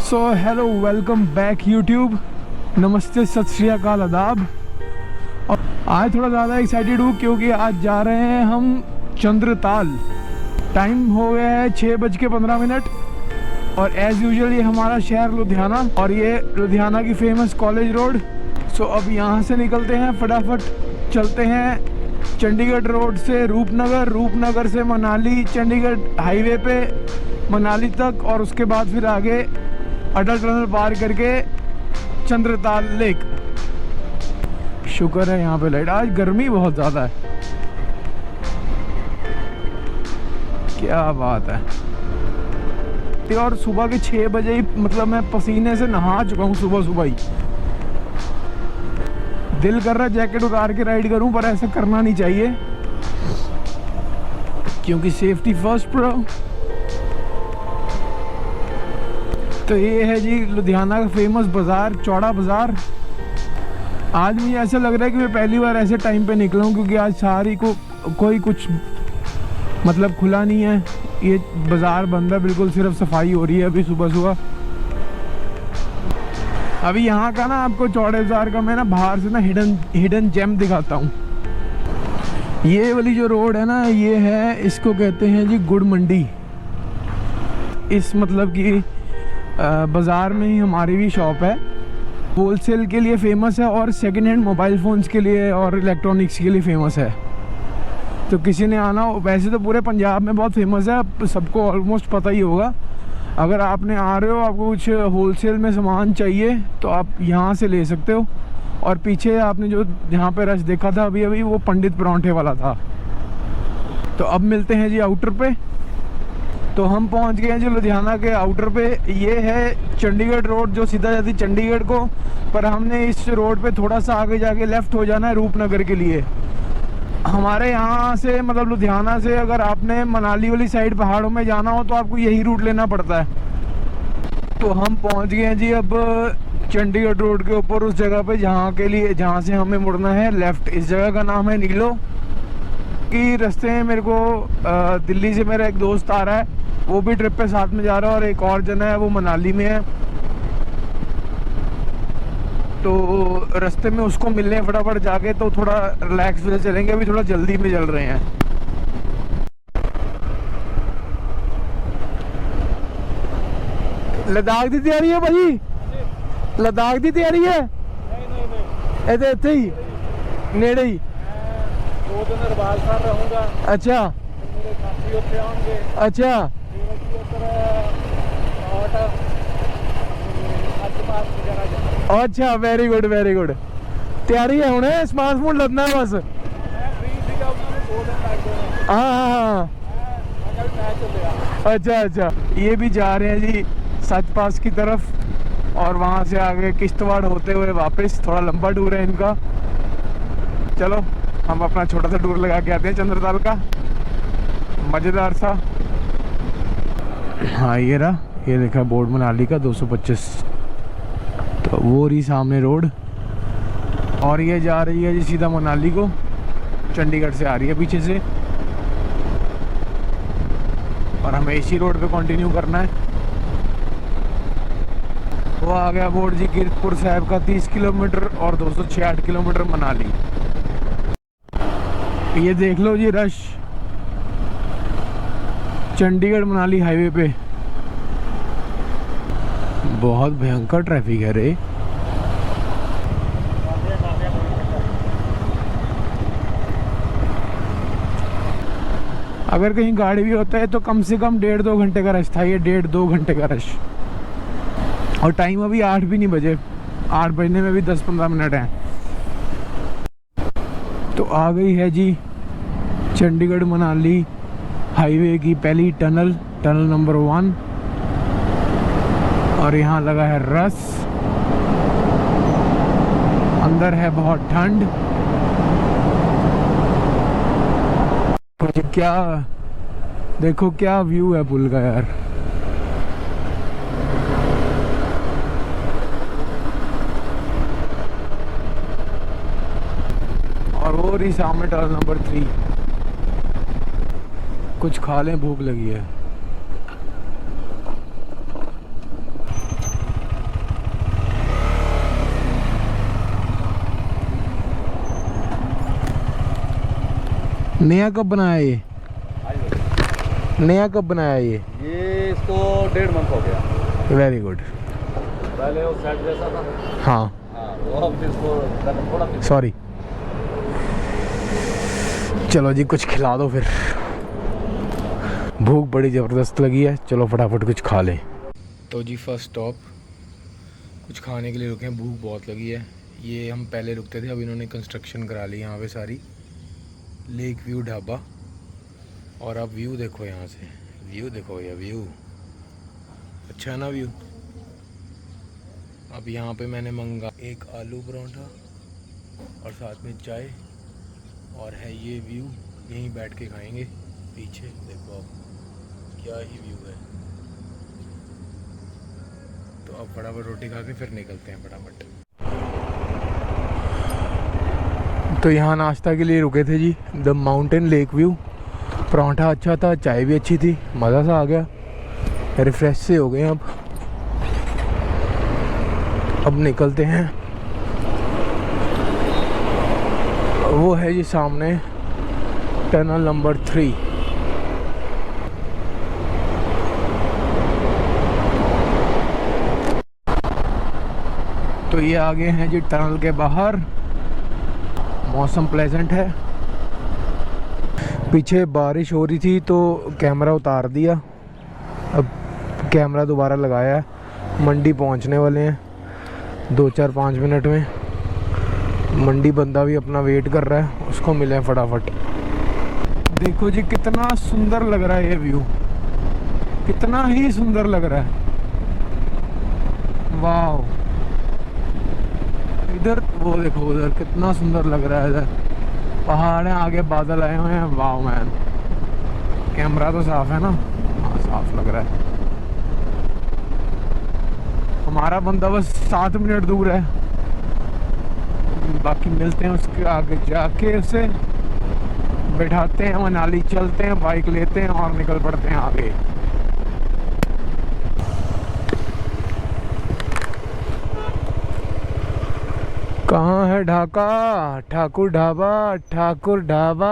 So hello, welcome back YouTube. नमस्ते, सत श्री अकाल, आदाब। और आज थोड़ा ज़्यादा एक्साइटेड हूँ क्योंकि आज जा रहे हैं हम चंद्रताल। टाइम हो गया है 6:15 और एज़ यूजुअल ये हमारा शहर लुधियाना और ये लुधियाना की फेमस कॉलेज रोड। सो अब यहाँ से निकलते हैं, फटाफट चलते हैं चंडीगढ़ रोड से रूपनगर, रूपनगर से मनाली, चंडीगढ़ हाईवे पे मनाली तक, और उसके बाद फिर आगे अटल टनल पार करके चंद्रताल लेक। शुक्र है यहाँ पे लाइट, आज गर्मी बहुत ज़्यादा है, क्या बात है। और सुबह के 6 बजे ही मतलब मैं पसीने से नहा चुका हूँ सुबह सुबह ही। दिल कर रहा है जैकेट उतार के राइड करूँ, पर ऐसा करना नहीं चाहिए क्योंकि सेफ्टी फर्स्ट ब्रो। तो ये है जी लुधियाना का फेमस बाज़ार, चौड़ा बाज़ार। आज मुझे ऐसा लग रहा है कि मैं पहली बार ऐसे टाइम पे निकला हूँ क्योंकि आज सारी को कोई कुछ मतलब खुला नहीं है, ये बाज़ार बंद है बिल्कुल, सिर्फ सफाई हो रही है अभी सुबह सुबह। अभी यहाँ का ना आपको चौड़े बाज़ार का मैं ना बाहर से ना हिडन जेम दिखाता हूँ। ये वाली जो रोड है ना, ये है, इसको कहते हैं जी गुड़ मंडी। इस मतलब कि बाज़ार में ही हमारी भी शॉप है, होलसेल के लिए फेमस है और सेकंड हैंड मोबाइल फ़ोन्स के लिए और इलेक्ट्रॉनिक्स के लिए फेमस है। तो किसी ने आना हो, वैसे तो पूरे पंजाब में बहुत फेमस है, सबको ऑलमोस्ट पता ही होगा। अगर आपने आ रहे हो, आपको कुछ होलसेल में सामान चाहिए तो आप यहाँ से ले सकते हो। और पीछे आपने जो यहाँ पे रश देखा था अभी अभी, वो पंडित परांठे वाला था। तो अब मिलते हैं जी आउटर पे। तो हम पहुंच गए हैं जो लुधियाना के आउटर पे। ये है चंडीगढ़ रोड जो सीधा जाती चंडीगढ़ को, पर हमने इस रोड पे थोड़ा सा आगे जाके लेफ़्ट हो जाना है रूपनगर के लिए। हमारे यहाँ से मतलब लुधियाना से अगर आपने मनाली वाली साइड पहाड़ों में जाना हो तो आपको यही रूट लेना पड़ता है। तो हम पहुँच गए हैं जी अब चंडीगढ़ रोड के ऊपर, उस जगह पे जहाँ से हमें मुड़ना है लेफ़्ट। इस जगह का नाम है नीलो। कि रास्ते में मेरे को दिल्ली से मेरा एक दोस्त आ रहा है, वो भी ट्रिप पे साथ में जा रहा है, और एक और जना है वो मनाली में है। तो रास्ते में उसको मिलने फटाफट जाके तो थोड़ा रिलैक्स से चलेंगे, अभी थोड़ा जल्दी में चल रहे हैं। लद्दाख की तैयारी है भाजी? लद्दाख की तैयारी है? नहीं। इतने ही नेड़े ही? 2 दिन दरबार साहब रहूंगा। अच्छा। मेरे साथी उत्थे आउणगे। अच्छा। अच्छा, वेरी गुड वेरी गुड। तैयारी है हुणे, समान समून लदना है बस। हाँ। अच्छा अच्छा, ये भी जा रहे हैं जी सच पास की तरफ और वहाँ से आगे किश्तवाड़ होते हुए वापस। थोड़ा लंबा टूर है इनका। चलो हम अपना छोटा सा टूर लगा के आते हैं चंद्रताल का, मज़ेदार सा। हाँ ये रहा, ये देखा बोर्ड मनाली का 225। तो वो रही सामने रोड, और ये जा रही है जी सीधा मनाली को, चंडीगढ़ से आ रही है पीछे से, और हमें इसी रोड पे कंटिन्यू करना है। वो आ गया बोर्ड जी कीरतपुर साहिब का 30 किलोमीटर और 266 किलोमीटर मनाली। ये देख लो जी रश, चंडीगढ़ मनाली हाईवे पे बहुत भयंकर ट्रैफिक है रे। अगर कहीं गाड़ी भी होता है तो कम से कम 1.5-2 घंटे का रश था, ये 1.5-2 घंटे का रश। और टाइम अभी 8 भी नहीं बजे, 8 बजने में भी 10-15 मिनट हैं। तो आ गई है जी चंडीगढ़ मनाली हाईवे की पहली टनल, टनल नंबर 1। और यहाँ लगा है रस, अंदर है बहुत ठंड। क्या देखो क्या व्यू है पुल का यार। और वो रही सामने टनल नंबर 3। कुछ खा लें, भूख लगी है। नया कब बनाया ये? नया कब बनाया ये इसको 1.5 मंथ हो गया। Very good. पहले वो सेट जैसा था। हाँ वो अब इसको थोड़ा सॉरी। चलो जी कुछ खिला दो फिर, भूख बड़ी ज़बरदस्त लगी है। चलो फटाफट कुछ खा लें। तो जी फर्स्ट स्टॉप कुछ खाने के लिए रुके हैं, भूख बहुत लगी है। ये हम पहले रुकते थे, अब इन्होंने कंस्ट्रक्शन करा ली यहाँ पे सारी। Lake view dhaba. और अब व्यू देखो यहाँ से, व्यू देखो ये व्यू अच्छा है ना व्यू। अब यहाँ पे मैंने मंगा एक आलू परोंठा और साथ में चाय, और है ये व्यू। यहीं बैठ के खाएंगे। पीछे देखो अब क्या ही व्यू है। तो अब फटाफट रोटी खा के फिर निकलते हैं फटाफट। तो यहाँ नाश्ता के लिए रुके थे जी, द माउंटेन लेक व्यू। परांठा अच्छा था, चाय भी अच्छी थी, मज़ा सा आ गया, रिफ्रेश से हो गए। अब निकलते हैं। वो है जी सामने टनल नंबर 3। तो ये आगे हैं जी टनल के बाहर। मौसम प्लेजेंट है। पीछे बारिश हो रही थी तो कैमरा उतार दिया, अब कैमरा दोबारा लगाया है। मंडी पहुंचने वाले हैं 2-4-5 मिनट में। मंडी बंदा भी अपना वेट कर रहा है, उसको मिले फटाफट। देखो जी कितना सुंदर लग रहा है ये व्यू, कितना ही सुंदर लग रहा है। वाह, इधर वो देखो, उधर कितना सुंदर लग रहा है। इधर पहाड़ हैं, आगे बादल आए हुए हैं। वाह मैन, कैमरा तो साफ है ना? हाँ साफ लग रहा है। हमारा बंदा बस 7 मिनट दूर है, बाकी मिलते हैं उसके आगे जाके। उसे बैठाते हैं, मनाली चलते हैं, बाइक लेते हैं और निकल पड़ते हैं आगे। कहाँ है ढाका? ठाकुर ढाबा, ठाकुर ढाबा।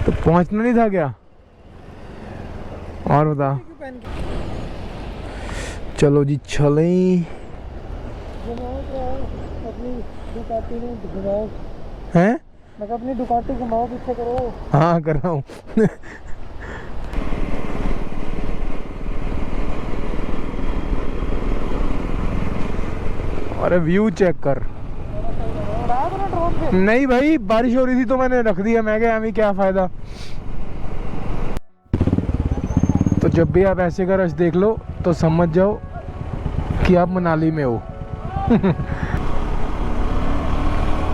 तो पहुंचना नहीं था क्या? और बता। चलो जी चलें। हैं? मैं अपनी दुकाटी घुमाओ, पीछे करो। हाँ कर रहा हूँ। अरे व्यू चेक कर। नहीं भाई, बारिश हो रही थी तो मैंने रख दिया। मैं क्या अभी क्या फायदा। तो जब भी आप ऐसे का रश देख लो तो समझ जाओ कि आप मनाली में हो।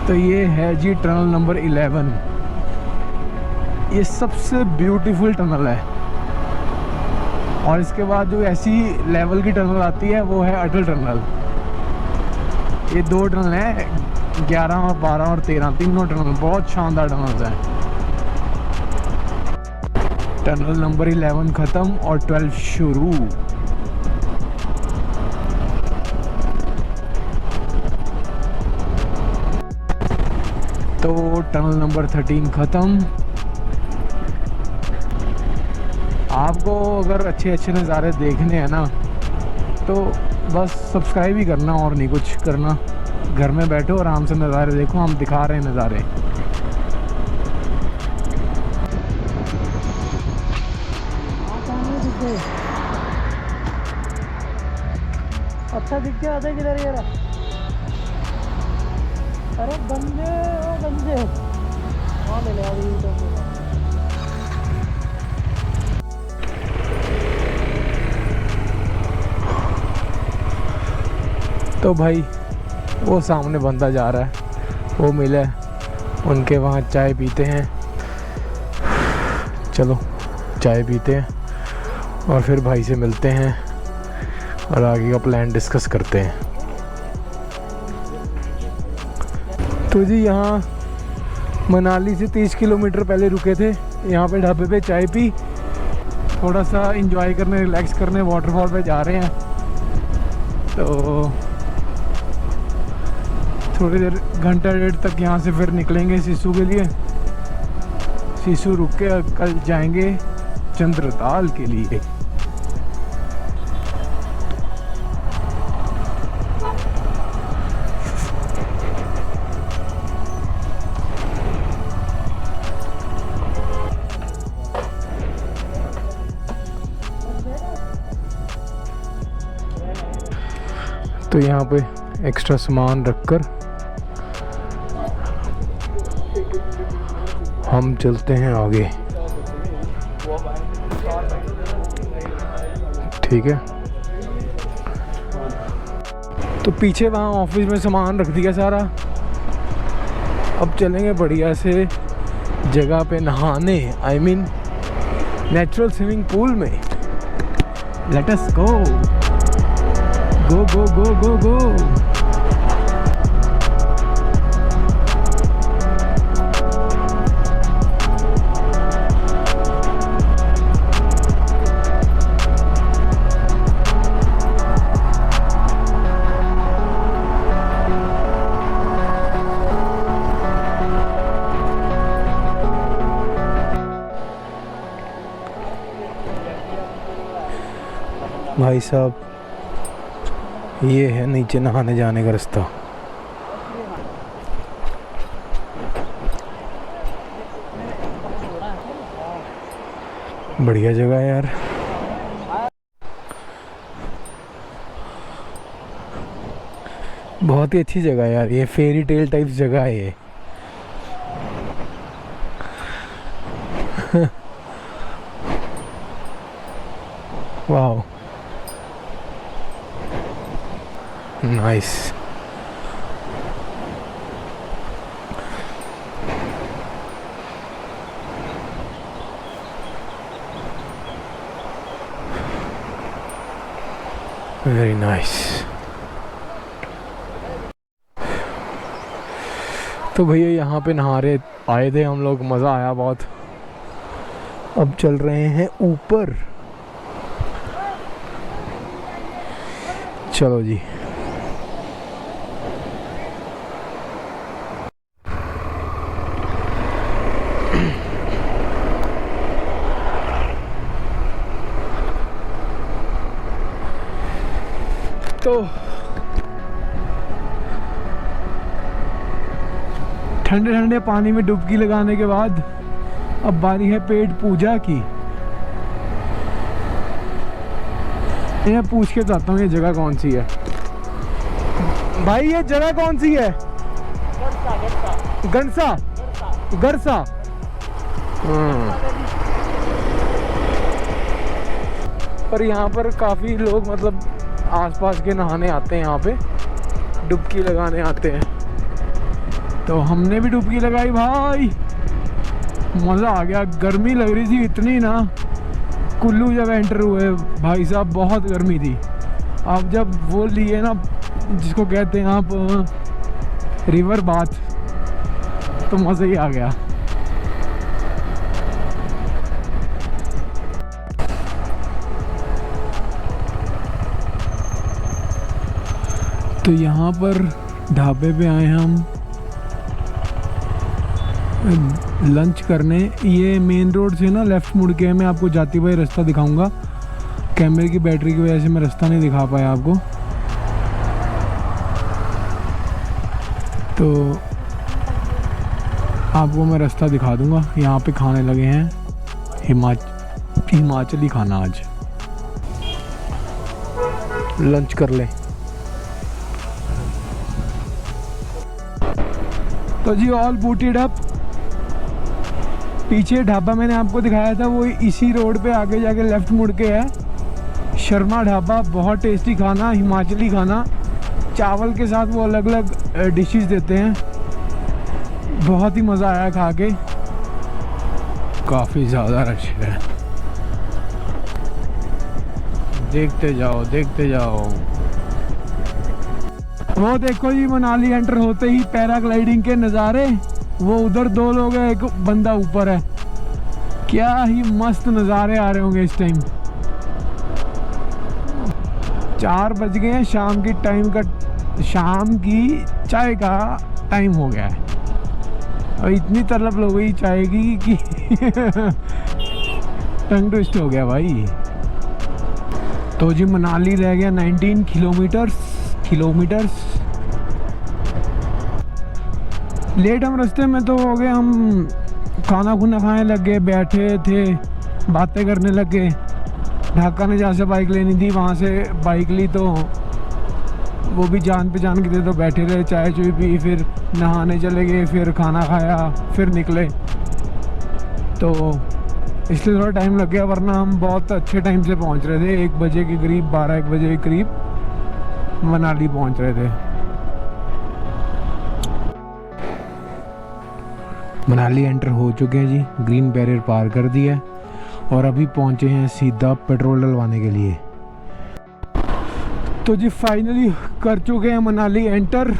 तो ये है जी टनल नंबर 11। ये सबसे ब्यूटीफुल टनल है। और इसके बाद जो ऐसी लेवल की टनल आती है वो है अटल टनल। ये 2 टनल हैं, 11 और 12 और 13, तीनों टनल बहुत शानदार टनल हैं। टनल नंबर 11 ख़त्म और 12 शुरू। तो टनल नंबर 13 ख़त्म। आपको अगर अच्छे अच्छे नज़ारे देखने हैं ना तो बस सब्सक्राइब ही करना और नहीं कुछ करना। घर में बैठो आराम से नज़ारे देखो, हम दिखा रहे हैं नज़ारे। अच्छा दिख गया आधे किधर ये रहा। अरे बंदे ओ बंदे वहाँ ले ले अभी तो भाई वो सामने बंदा जा रहा है, वो मिले, उनके वहाँ चाय पीते हैं। चलो चाय पीते हैं और फिर भाई से मिलते हैं और आगे का प्लान डिस्कस करते हैं। तो जी यहाँ मनाली से 30 किलोमीटर पहले रुके थे, यहाँ पे ढाबे पे चाय पी, थोड़ा सा एंजॉय करने रिलैक्स करने वाटरफॉल पे जा रहे हैं। तो थोड़ी देर घंटा डेढ़ तक यहाँ से फिर निकलेंगे सिसु के लिए। सिसु रुक के कल जाएंगे चंद्रताल के लिए। तो यहाँ पे एक्स्ट्रा सामान रखकर हम चलते हैं आगे, ठीक है। तो पीछे वहाँ ऑफिस में सामान रख दिया सारा। अब चलेंगे बढ़िया से जगह पे नहाने, I mean natural swimming pool में। लेट अस गो गो गो गो गो गो। भाई साहब ये है नीचे नहाने जाने का रास्ता। बढ़िया जगह है यार। बहुत ही अच्छी जगह है यार, ये फेरी टेल टाइप जगह है ये। Wow nice. Very nice. तो भैया यहाँ पे नहारे आए थे हम लोग, मज़ा आया बहुत। अब चल रहे हैं ऊपर। चलो जी। तो ठंडे ठंडे पानी में डुबकी लगाने के बाद अब बारी है पेट पूजा की। मैं पूछ के चाहता हूँ ये जगह कौन सी है भाई, ये जगह कौन सी है? गरसा गरसा। पर यहाँ पर काफ़ी लोग मतलब आसपास के नहाने आते हैं, यहाँ पे डुबकी लगाने आते हैं। तो हमने भी डुबकी लगाई भाई, मज़ा आ गया। गर्मी लग रही थी इतनी ना, कुल्लू जब एंटर हुए भाई साहब बहुत गर्मी थी। अब जब वो लिए ना जिसको कहते हैं आप रिवर बाथ, तो मज़ा ही आ गया। तो यहाँ पर ढाबे पे आए हम, लंच करने। ये मेन रोड से ना लेफ़्ट मुड़ के मैं आपको जाती हुई रास्ता दिखाऊंगा। कैमरे की बैटरी की वजह से मैं रास्ता नहीं दिखा पाया आपको। तो आपको मैं रास्ता दिखा दूंगा। यहाँ पे खाने लगे हैं हिमाचली खाना। आज लंच कर ले। तो जी ऑल बूटेड अप। पीछे ढाबा मैंने आपको दिखाया था वो इसी रोड पे आगे जाके लेफ्ट मुड़ के है, शर्मा ढाबा। बहुत टेस्टी खाना, हिमाचली खाना। चावल के साथ वो अलग अलग डिशेस देते हैं। बहुत ही मज़ा आया खा के। काफ़ी ज़्यादा रश है, देखते जाओ देखते जाओ। वो देखो जी मनाली एंटर होते ही पैराग्लाइडिंग के नज़ारे। वो उधर 2 लोग हैं, एक बंदा ऊपर है। क्या ही मस्त नज़ारे आ रहे होंगे इस टाइम। 4 बज गए हैं, शाम की चाय का टाइम हो गया है। और इतनी तलब हो गई चाय की कि टंग ट्विस्ट हो गया भाई। तो जी मनाली रह गया 19 किलोमीटर्स। लेट हम रास्ते में तो हो गए। हम खाना खुना खाने लग गए, बैठे थे बातें करने लग गए। ढाका ने जहाँ से बाइक लेनी थी वहाँ से बाइक ली, तो वो भी जान पहचान के थे तो बैठे रहे, चाय चुई पी, फिर नहाने चले गए, फिर खाना खाया, फिर निकले। तो इसलिए थोड़ा टाइम लग गया, वरना हम बहुत अच्छे टाइम से पहुँच रहे थे। 1 बजे के करीब, 12-1 बजे के करीब मनाली पहुँच रहे थे। मनाली एंटर हो चुके हैं जी, ग्रीन बैरियर पार कर दिया और अभी पहुंचे हैं सीधा पेट्रोल डलवाने के लिए। तो जी फाइनली कर चुके हैं मनाली एंटर।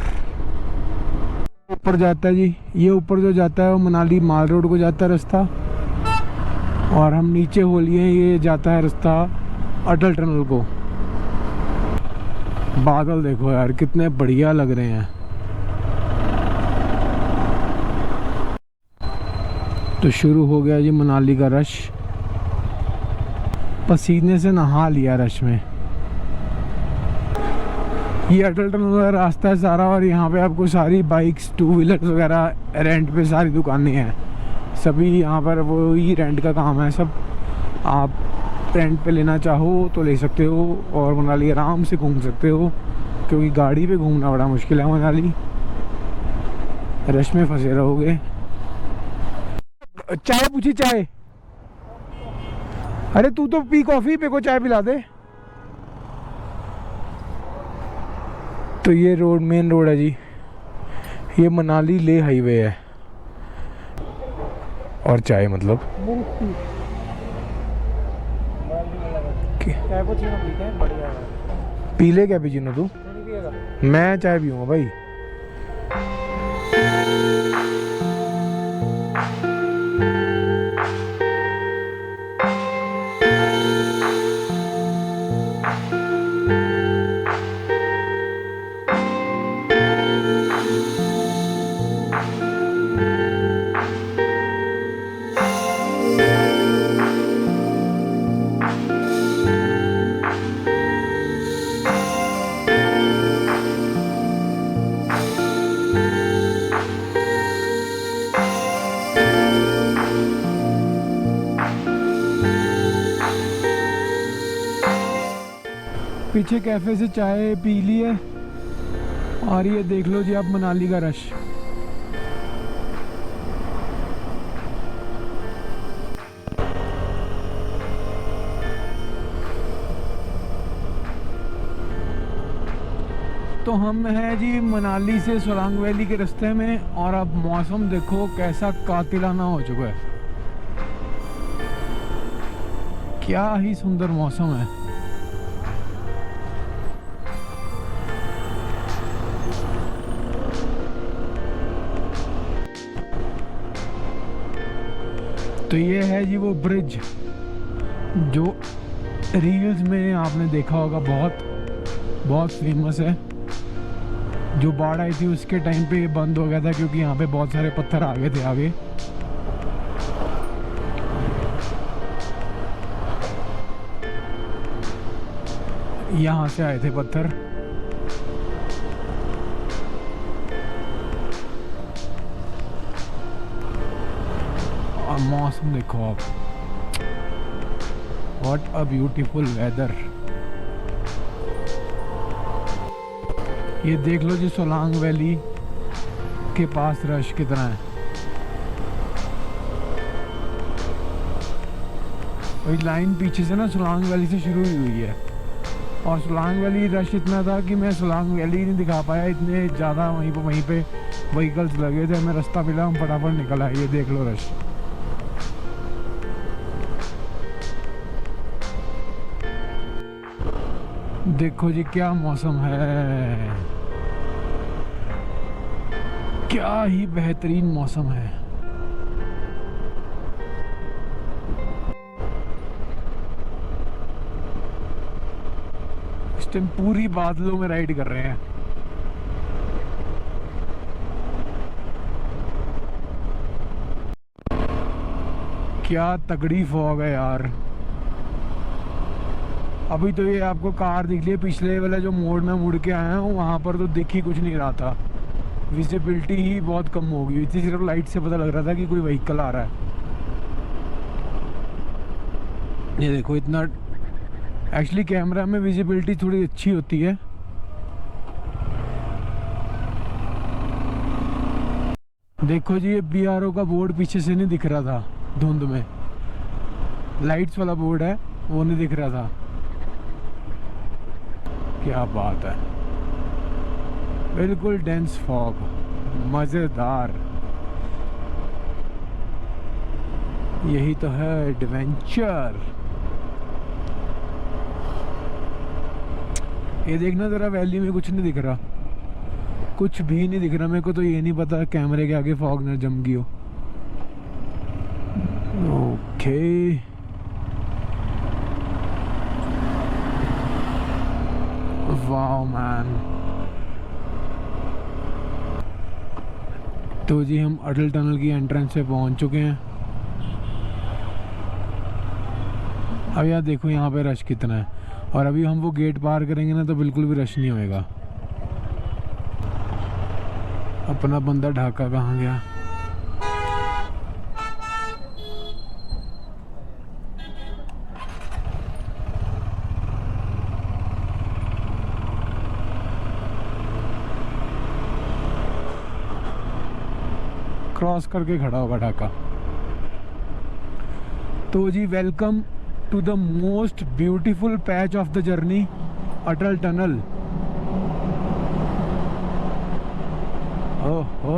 ऊपर जाता है जी, ये ऊपर जो जाता है वो मनाली माल रोड को जाता है रास्ता, और हम नीचे हो लिए ये जाता है रास्ता अटल टनल को। बादल देखो यार कितने बढ़िया लग रहे हैं। तो शुरू हो गया जी मनाली का रश। पसीने से नहा लिया रश में। ये अटल टनल का रास्ता है सारा, और यहाँ पे आपको सारी बाइक्स, 2 व्हीलर्स वगैरह रेंट पे सारी दुकानें हैं। सभी यहाँ पर वो ही रेंट का काम है सब। आप रेंट पे लेना चाहो तो ले सकते हो, और मनाली आराम से घूम सकते हो, क्योंकि गाड़ी पे घूमना बड़ा मुश्किल है मनाली। रश में फंसे रहोगे। चाय पूछी चाय। अरे तू तो पी कॉफी, पे को चाय पिला दे। तो ये रोड मेन रोड है जी, ये मनाली ले हाईवे है। और चाय मतलब पी ले कैपुचिनो तू। मैं चाय पीऊंगा भाई। पीछे कैफे से चाय पी ली है, और ये देख लो जी आप मनाली का रश। तो हम हैं जी मनाली से सोलांग वैली के रास्ते में, और अब मौसम देखो कैसा कातिलाना हो चुका है। क्या ही सुंदर मौसम है। तो ये है जी वो ब्रिज जो रील्स में आपने देखा होगा, बहुत बहुत फेमस है। जो बाढ़ आई थी उसके टाइम पे ये बंद हो गया था क्योंकि यहाँ पे बहुत सारे पत्थर आ गए थे आगे। यहाँ से आए थे पत्थर। और मौसम देखो आप, व्हाट अ ब्यूटीफुल वेदर। ये देख लो जी सोलांग वैली के पास रश कितना है। वही लाइन पीछे से ना सोलांग वैली से शुरू हुई है और सोलांग वैली रश इतना था कि मैं सोलांग वैली नहीं दिखा पाया, इतने ज़्यादा वहीं पे व्हीकल्स लगे थे। हमें रास्ता मिला, हम फटाफट निकल आए। ये देख लो रश। देखो जी क्या मौसम है, क्या ही बेहतरीन मौसम है। इस टाइम पूरी बादलों में राइड कर रहे हैं। क्या तगड़ी फॉग है यार। अभी तो ये आपको कार दिख रही है, पिछले वाला जो मोड़ में मुड़ के आया हूँ वहाँ पर तो दिख ही कुछ नहीं रहा था। विजिबिलिटी ही बहुत कम हो गई थी, सिर्फ लाइट से पता लग रहा था कि कोई व्हीकल आ रहा है। ये देखो इतना, एक्चुअली कैमरा में विजिबिलिटी थोड़ी अच्छी होती है। देखो जी ये BRO का बोर्ड पीछे से नहीं दिख रहा था, धुंध में। लाइट्स वाला बोर्ड है वो नहीं दिख रहा था। क्या बात है, बिल्कुल डेंस फॉग, मजेदार। यही तो है एडवेंचर। ये देखना जरा, वैली में कुछ नहीं दिख रहा, कुछ भी नहीं दिख रहा। मेरे को तो ये नहीं पता कैमरे के आगे फॉग न जम गई हो। Okay wow man. तो जी हम अटल टनल की एंट्रेंस पे पहुंच चुके हैं। अब यार देखो यहाँ पे रश कितना है, और अभी हम वो गेट पार करेंगे ना तो बिल्कुल भी रश नहीं होएगा। अपना बंदा ढाका कहाँ गया? क्रॉस करके खड़ा होगा ढाका। तो जी welcome to the most beautiful patch of the journey, Atal tunnel. ओहो,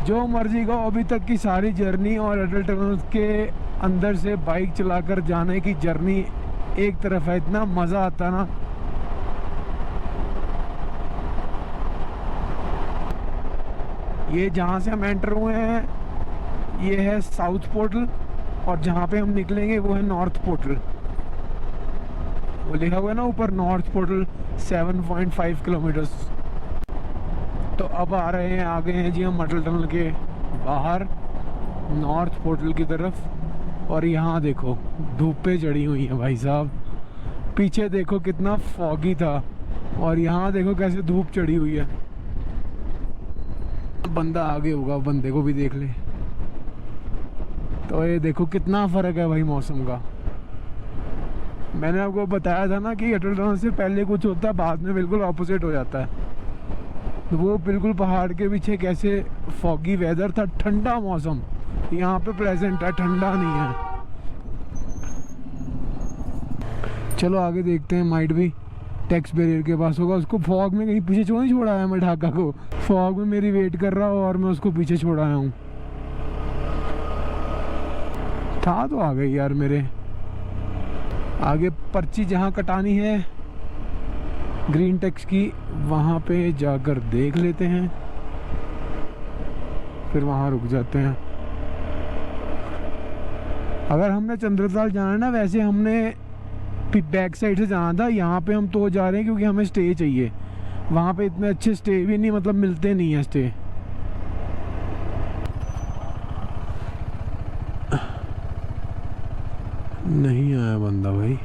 जो मर्जी का अभी तक की सारी जर्नी और अटल टनल के अंदर से बाइक चलाकर जाने की जर्नी एक तरफ है। इतना मज़ा आता ना। ये जहाँ से हम एंटर हुए हैं ये है साउथ पोर्टल, और जहाँ पे हम निकलेंगे वो है नॉर्थ पोर्टल। वो लिखा हुआ है ना ऊपर, नॉर्थ पोर्टल 7.5 किलोमीटर्स। तो अब आ रहे हैं, आगे हैं जी हम अटल टनल के बाहर नॉर्थ पोर्टल की तरफ। और यहाँ देखो धूपें चढ़ी हुई हैं भाई साहब। पीछे देखो कितना फॉगी था, और यहाँ देखो कैसे धूप चढ़ी हुई है। बंदा आगे होगा, बंदे को भी देख ले। तो ये देखो कितना फ़र्क है भाई मौसम का। मैंने आपको बताया था ना कि अटल टनल से पहले कुछ होता है, बाद में बिल्कुल ऑपोजिट हो जाता है। तो वो बिल्कुल पहाड़ के पीछे कैसे फॉगी वेदर था, ठंडा मौसम। यहाँ पे प्लेजेंट है, ठंडा नहीं है। चलो आगे देखते हैं, माइट भी टैक्स बैरियर के पास होगा। उसको फॉग में कहीं पीछे नहीं छोड़ा है मैं ढाका को। फॉग में मेरी वेट कर रहा हूँ और मैं उसको पीछे छोड़ आया हूँ। था तो आ गई यार मेरे आगे। पर्ची जहाँ कटानी है ग्रीन टैक्स की, वहाँ पे जाकर देख लेते हैं, फिर वहाँ रुक जाते हैं। अगर हमने चंद्रताल जाना है ना, वैसे हमने फिर बैक साइड से जाना था। यहाँ पे हम तो जा रहे हैं क्योंकि हमें स्टे चाहिए। वहाँ पे इतने अच्छे स्टे भी नहीं, मतलब मिलते नहीं है स्टे। नहीं आया बंदा भाई,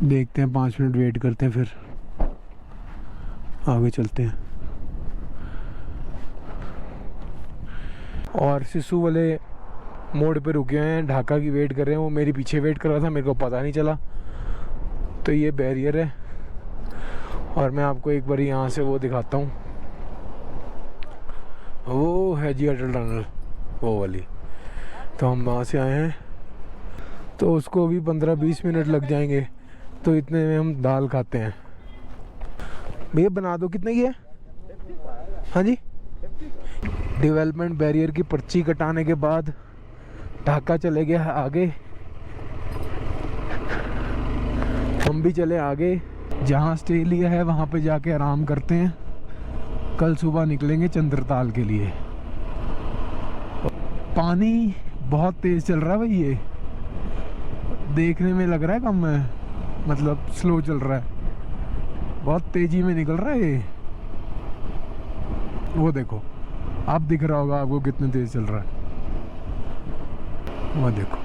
देखते हैं 5 मिनट वेट करते हैं, फिर आगे चलते हैं। और सिसु वाले मोड़ पे रुके हुए हैं, ढाका की वेट कर रहे हैं। वो मेरे पीछे वेट कर रहा था, मेरे को पता नहीं चला। तो ये बैरियर है और मैं आपको एक बार यहाँ से वो दिखाता हूँ। वो है जी अटल टनल, वो वाली। तो हम वहाँ से आए हैं, तो उसको भी 15-20 मिनट लग जाएंगे। तो इतने में हम दाल खाते हैं। भैया बना दो, कितने की है? हाँ जी। डेवलपमेंट बैरियर की पर्ची कटाने के बाद ढाका चले गया आगे, हम भी चले आगे। जहाँ स्टे लिया है वहाँ पे जाके आराम करते हैं। कल सुबह निकलेंगे चंद्रताल के लिए। पानी बहुत तेज़ चल रहा है भाई, ये देखने में लग रहा है कम है, मतलब स्लो चल रहा है, बहुत तेज़ी में निकल रहा है ये। वो देखो, आप दिख रहा होगा आपको कितने तेज़ चल रहा है, वो देखो।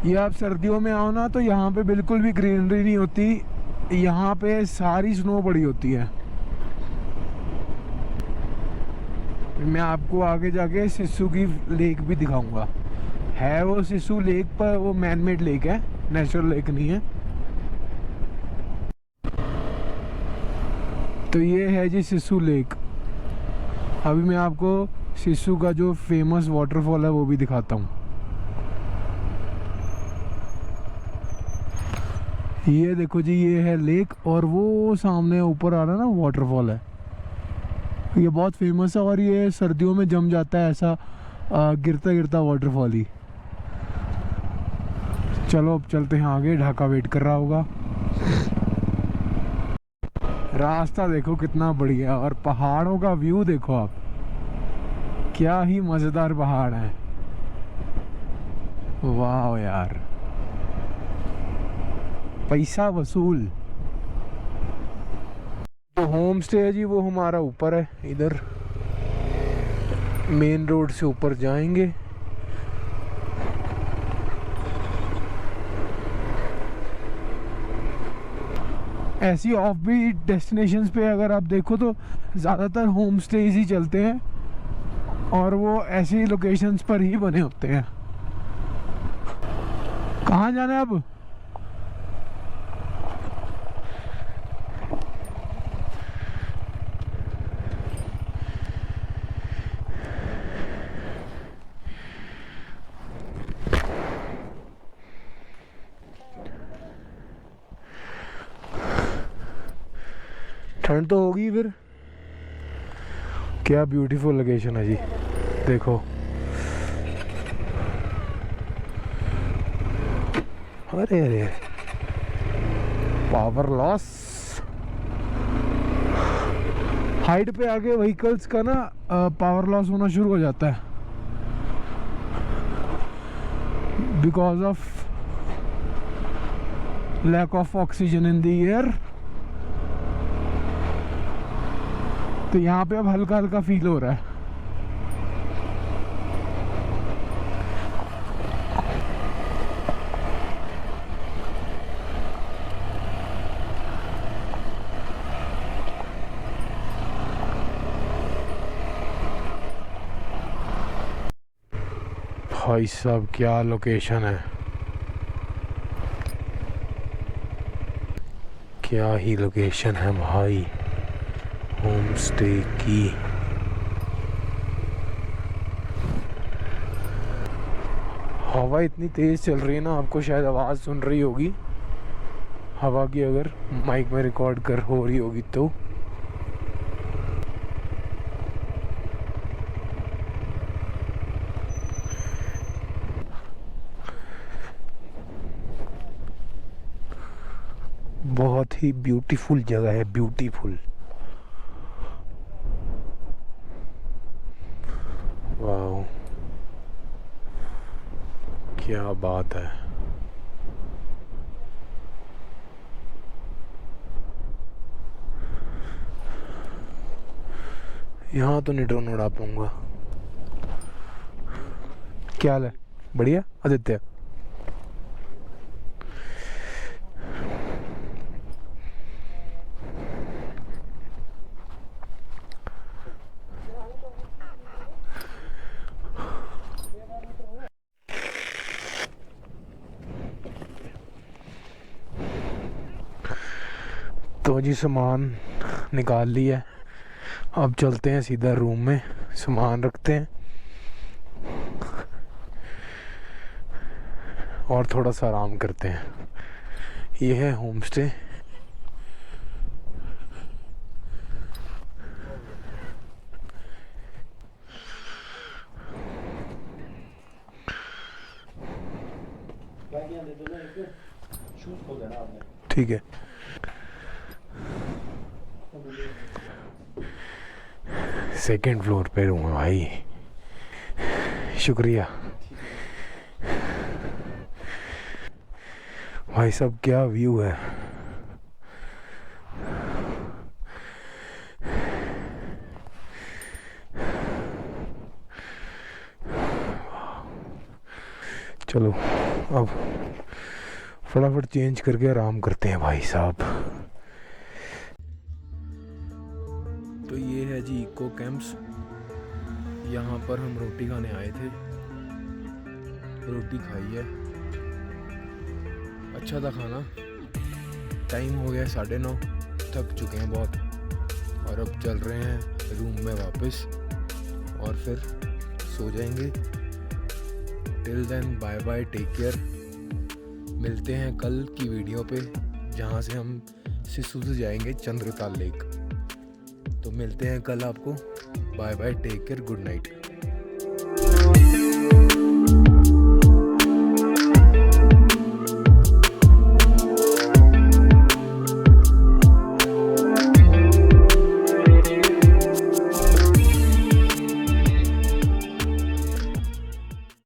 ये आप सर्दियों में आओ ना तो यहाँ पे बिल्कुल भी ग्रीनरी नहीं होती, यहाँ पे सारी स्नो पड़ी होती है। मैं आपको आगे जाके सिसु की लेक भी दिखाऊंगा। है वो सिसु लेक, पर वो मैन मेड लेक है, नेचुरल लेक नहीं है। तो ये है जी सिसु लेक। अभी मैं आपको सिसु का जो फेमस वाटरफॉल है वो भी दिखाता हूँ। ये देखो जी, ये है लेक और वो सामने ऊपर आ रहा है ना वाटरफॉल है। ये बहुत फेमस है और ये सर्दियों में जम जाता है ऐसा गिरता गिरता वाटरफॉल ही। चलो अब चलते हैं आगे, ढाका वेट कर रहा होगा। रास्ता देखो कितना बढ़िया, और पहाड़ों का व्यू देखो आप, क्या ही मजेदार पहाड़ है। वाह यार, पैसा वसूल। जो होम स्टे है जी वो हमारा ऊपर है, इधर मेन रोड से ऊपर जाएंगे। ऐसी ऑफ बीट डेस्टिनेशंस पे अगर आप देखो तो ज़्यादातर होम स्टेज ही चलते हैं और वो ऐसी लोकेशंस पर ही बने होते हैं। कहाँ जाना है अब? ठंड तो होगी फिर। क्या ब्यूटीफुल लोकेशन है जी, देखो। अरे अरे, पावर लॉस। हाइट पे आगे व्हीकल्स का ना पावर लॉस होना शुरू हो जाता है because of lack of oxygen in the air. तो यहाँ पे अब हल्का हल्का फील हो रहा है। भाई साहब क्या लोकेशन है, क्या ही लोकेशन है भाई होम स्टे की। हवा इतनी तेज चल रही है ना, आपको शायद आवाज़ सुन रही होगी हवा की, अगर माइक में रिकॉर्ड कर हो रही होगी तो। बहुत ही ब्यूटीफुल जगह है, ब्यूटीफुल। क्या बात है। यहाँ तो नहीं ड्रोन उड़ा पाऊंगा। क्या हाल है? बढ़िया आदित्य। तो जी सामान निकाल लिया, अब चलते हैं सीधा रूम में, सामान रखते हैं और थोड़ा सा आराम करते हैं। ये है होम स्टे। ठीक है। सेकंड फ्लोर पे रूम है भाई, शुक्रिया भाई साहब। क्या व्यू है। चलो अब फटाफट चेंज करके आराम करते हैं भाई साहब। तो ये है जी इको कैंप्स। यहाँ पर हम रोटी खाने आए थे, रोटी खाई है, अच्छा था खाना। टाइम हो गया 9:30, थक चुके हैं बहुत और अब चल रहे हैं रूम में वापस और फिर सो जाएंगे। Till then bye bye, take care. मिलते हैं कल की वीडियो पे जहाँ से हम सिसु से जाएंगे चंद्रताल लेक। तो मिलते हैं कल आपको। Bye bye, take care, good night.